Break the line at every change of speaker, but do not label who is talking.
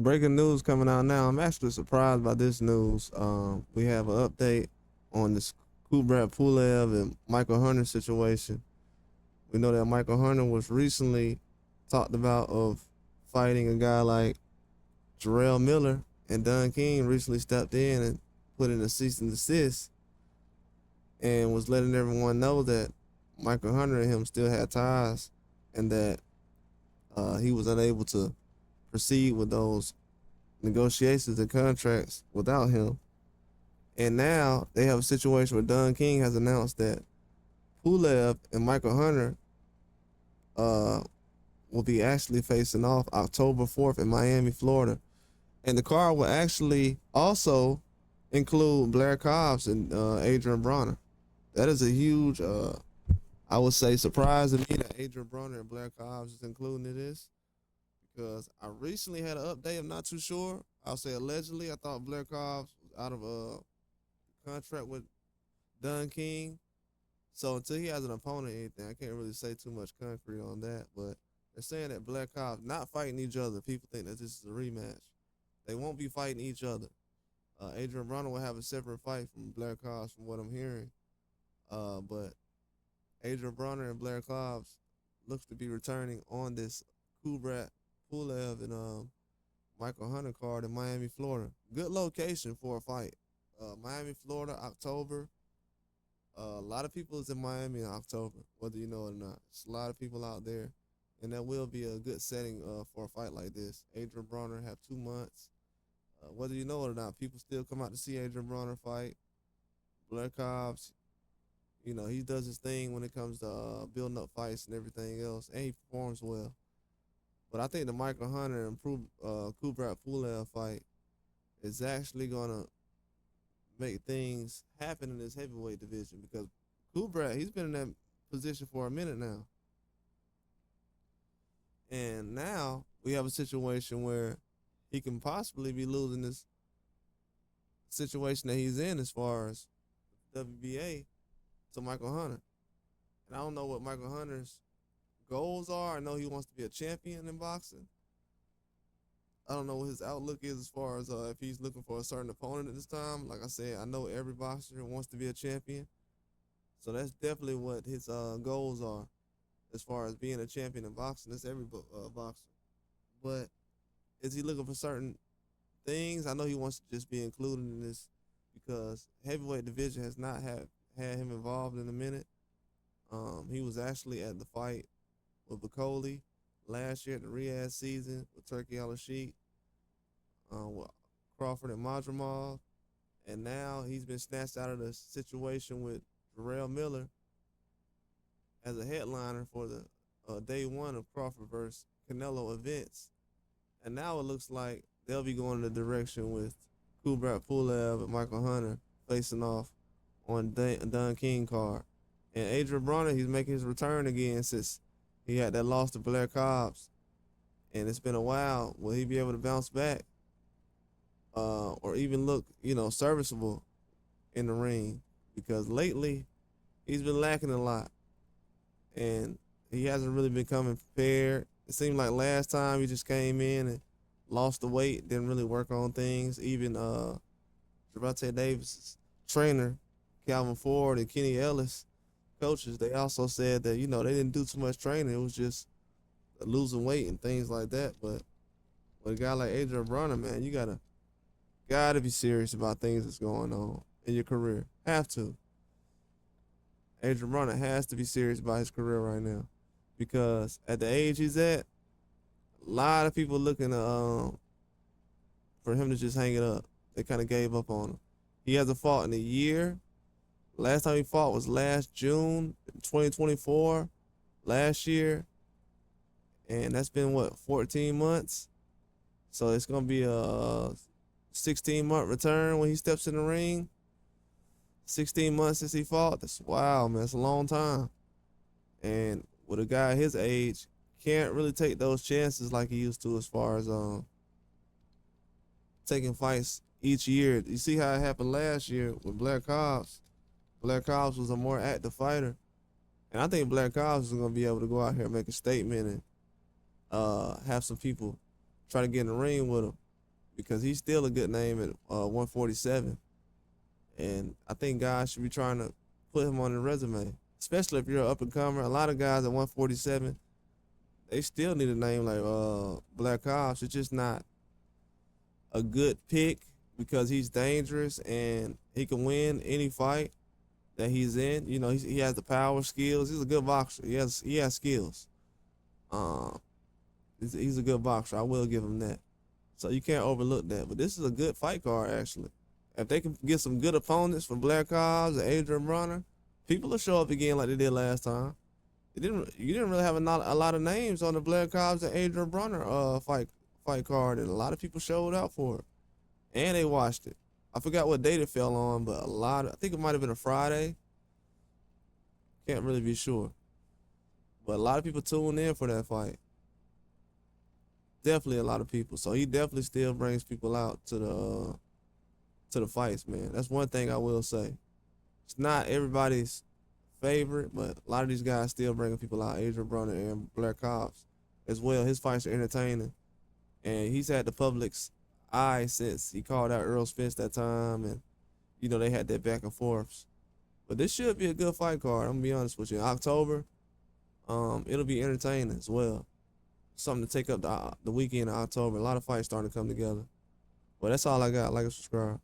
Breaking news coming out now. I'm actually surprised by this news. We have an update on this Kubrat Pulev and Michael Hunter situation. We know that Michael Hunter was recently talked about of fighting a guy like Jarrell Miller, and Don King recently stepped in and put in a cease and desist and was letting everyone know that Michael Hunter and him still had ties and that he was unable to proceed with those negotiations and contracts without him. And now they have a situation where Don King has announced that Pulev and Michael Hunter uh, will be actually facing off October 4th in Miami, Florida. And the card will actually also include Blair Cobbs and Adrien Broner. That is a huge, I would say, surprise to me that Adrien Broner and Blair Cobbs is included in this because I recently had an update. I'm not too sure. I'll say allegedly. I thought Blair Cobbs was out of a contract with Don King. So until he has an opponent or anything, I can't really say too much concrete on that. But they're saying that Blair Cobbs not fighting each other. People think that this is a rematch. They won't be fighting each other. Adrien Broner will have a separate fight from Blair Cobbs, from what I'm hearing. But Adrien Broner and Blair Cobbs looks to be returning on this Kubrat Pulev and Michael Hunter card in Miami, Florida. Good location for a fight. Miami, Florida, October. A lot of people is in Miami in October, whether you know it or not. There's a lot of people out there, and that will be a good setting for a fight like this. Adrien Broner have 2 months. Whether you know it or not, people still come out to see Adrien Broner fight. Blair Cobbs, you know, he does his thing when it comes to building up fights and everything else, and he performs well. But I think the Michael Hunter and Kubrat Pulev fight is actually gonna make things happen in this heavyweight division because Kubrat, he's been in that position for a minute now. And now we have a situation where he can possibly be losing this situation that he's in as far as WBA to Michael Hunter. And I don't know what Michael Hunter's goals are. I know he wants to be a champion in boxing. I don't know what his outlook is as far as if he's looking for a certain opponent at this time. Like I said, I know every boxer wants to be a champion. So that's definitely what his goals are as far as being a champion in boxing. That's every boxer. But is he looking for certain things? I know he wants to just be included in this because heavyweight division has not had him involved in a minute. He was actually at the fight with Bacoli last year at the Riyadh season with Turkey Al-Sheikh, with Crawford and Madrimov, and now he's been snatched out of the situation with Jarrell Miller as a headliner for the day one of Crawford versus Canelo events, and now it looks like they'll be going in the direction with Kubrat Pulev and Michael Hunter facing off on Don King card, and Adrien Broner, he's making his return again since he had that loss to Blair Cobbs, and it's been a while. Will he be able to bounce back, or even look, serviceable in the ring? Because lately, he's been lacking a lot, and he hasn't really been coming prepared. It seemed like last time he just came in and lost the weight, didn't really work on things. Even Gervonta Davis' trainer, Calvin Ford and Kenny Ellis, coaches, they also said that, they didn't do too much training. It was just losing weight and things like that. But with a guy like Adrien Broner, man, you gotta be serious about things that's going on in your career. Have to. Adrien Broner has to be serious about his career right now because at the age he's at, a lot of people looking for him to just hang it up. They kind of gave up on him. He hasn't fought in a year. Last time he fought was last June 2024, last year. And that's been, 14 months? So it's going to be a 16-month return when he steps in the ring. 16 months since he fought. That's wow, man. That's a long time. And with a guy his age, can't really take those chances like he used to as far as taking fights each year. You see how it happened last year with Blair Cobbs. Blair Cobbs was a more active fighter. And I think Blair Cobbs is going to be able to go out here and make a statement and have some people try to get in the ring with him. because he's still a good name at 147. And I think guys should be trying to put him on the resume, especially if you're an up and comer. A lot of guys at 147, they still need a name like Blair Cobbs. It's just not a good pick because he's dangerous and he can win any fight that he's in. You know, he has the power, skills. He's a good boxer. He has skills. Um, he's a good boxer. I will give him that. So you can't overlook that. But this is a good fight card actually. If they can get some good opponents from Blair Cobbs and Adrien Broner, people will show up again like they did last time. You didn't really have a lot of names on the Blair Cobbs and Adrien Broner fight card, and a lot of people showed out for it, and they watched it. I forgot what date it fell on, but I think it might have been a Friday. Can't really be sure, but a lot of people tuned in for that fight. Definitely a lot of people. So he definitely still brings people out to the fights, man. That's one thing I will say. It's not everybody's favorite, but a lot of these guys still bringing people out. Adrien Broner and Blair Cobbs as well. His fights are entertaining, and he's had the public's eye since he called out Earl Spence that time, and you know they had that back and forths. But this should be a good fight card. I'm gonna be honest with you. In October, it'll be entertaining as well. Something to take up the weekend in October. A lot of fights starting to come together. But that's all I got. Like and subscribe.